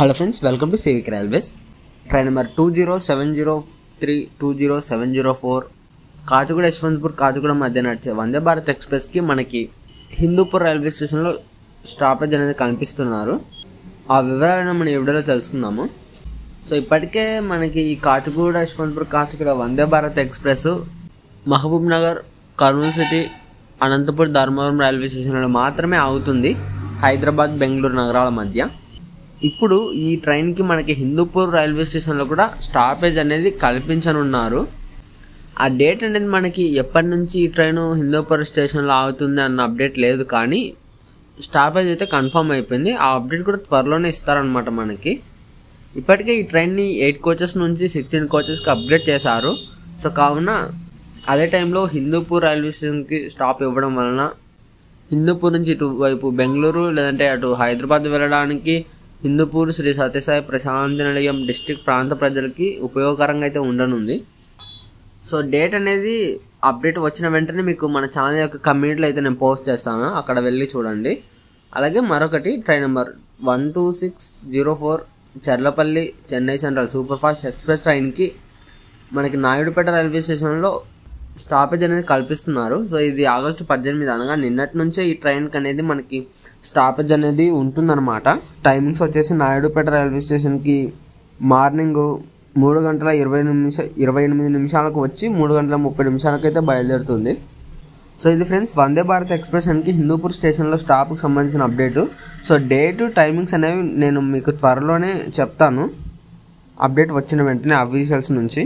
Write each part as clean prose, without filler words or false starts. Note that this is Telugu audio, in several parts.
Hello friends, welcome to Civic Railways. Train number 20703 20704 Kachiguda Yeshwantpur Kachiguda మధ్య నడిచే వందే భారత్ ఎక్స్ప్రెస్కి మనకి హిందూపూర్ రైల్వే స్టేషన్లో స్టాపేజ్ అనేది కనిపిస్తున్నారు. ఆ వివరాలను మనం ఈ వీడియోలో తెలుసుకుందాము. సో ఇప్పటికే మనకి ఈ Kacheguda Yeshwantpur Kacheguda Vande Bharat express Mahbubnagar, Kurnool city, Anantapur, Dharmavaram railway స్టేషన్లో మాత్రమే ఆగుతుంది, హైదరాబాద్, బెంగళూరు నగరాల మధ్య. ఇప్పుడు ఈ ట్రైన్కి మనకి హిందూపూర్ రైల్వే స్టేషన్లో కూడా స్టాపేజ్ అనేది కల్పించనున్నారు. ఆ డేట్ అనేది మనకి ఎప్పటి నుంచి ఈ ట్రైన్ హిందూపూర్ స్టేషన్లో ఆగుతుంది అన్న అప్డేట్ లేదు, కానీ స్టాపేజ్ అయితే కన్ఫర్మ్ అయిపోయింది. ఆ అప్డేట్ కూడా త్వరలోనే ఇస్తారనమాట మనకి. ఇప్పటికే ఈ ట్రైన్ని 8 కోచెస్ నుంచి 16 కోచెస్కి అప్గ్రేడ్ చేశారు. సో కావున అదే టైంలో హిందూపూర్ రైల్వే స్టేషన్కి స్టాప్ ఇవ్వడం వలన హిందూపూర్ నుంచి ఇటువైపు బెంగళూరు లేదంటే అటు హైదరాబాద్ వెళ్ళడానికి హిందూపూర్ శ్రీ సత్యసాయి ప్రశాంతి నిలయం డిస్ట్రిక్ట్ ప్రాంత ప్రజలకి ఉపయోగకరంగా అయితే ఉండనుంది. సో డేట్ అనేది అప్డేట్ వచ్చిన వెంటనే మీకు మన ఛానల్ యొక్క కమ్యూనిటీలో అయితే నేను పోస్ట్ చేస్తాను, అక్కడ వెళ్ళి చూడండి. అలాగే మరొకటి train number 12604 Charlapalli Chennai central super fast express ట్రైన్కి మనకి నాయుడుపేట రైల్వే స్టేషన్లో స్టాపేజ్ అనేది కల్పిస్తున్నారు. సో ఇది ఆగస్టు 18 అనగా నిన్నటి నుంచే ఈ ట్రైన్కి అనేది మనకి స్టాపేజ్ అనేది ఉంటుందన్నమాట. టైమింగ్స్ వచ్చేసి నాయుడుపేట రైల్వే స్టేషన్కి మార్నింగ్ 3:28 నిమిషాలకు వచ్చి 3:30 అయితే బయలుదేరుతుంది. సో ఇది ఫ్రెండ్స్ వందే భారత్ ఎక్స్ప్రెస్ అని హిందూపూర్ స్టేషన్లో స్టాప్కి సంబంధించిన అప్డేటు. సో డేటు, టైమింగ్స్ అనేవి నేను మీకు త్వరలోనే చెప్తాను, అప్డేట్ వచ్చిన వెంటనే అఫీషియల్స్ నుంచి.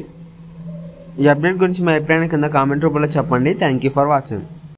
ఈ అప్డేట్ గురించి మీ అభిప్రాయాన్ని కింద కామెంట్ రూపంలో చెప్పండి. Thank you for watching.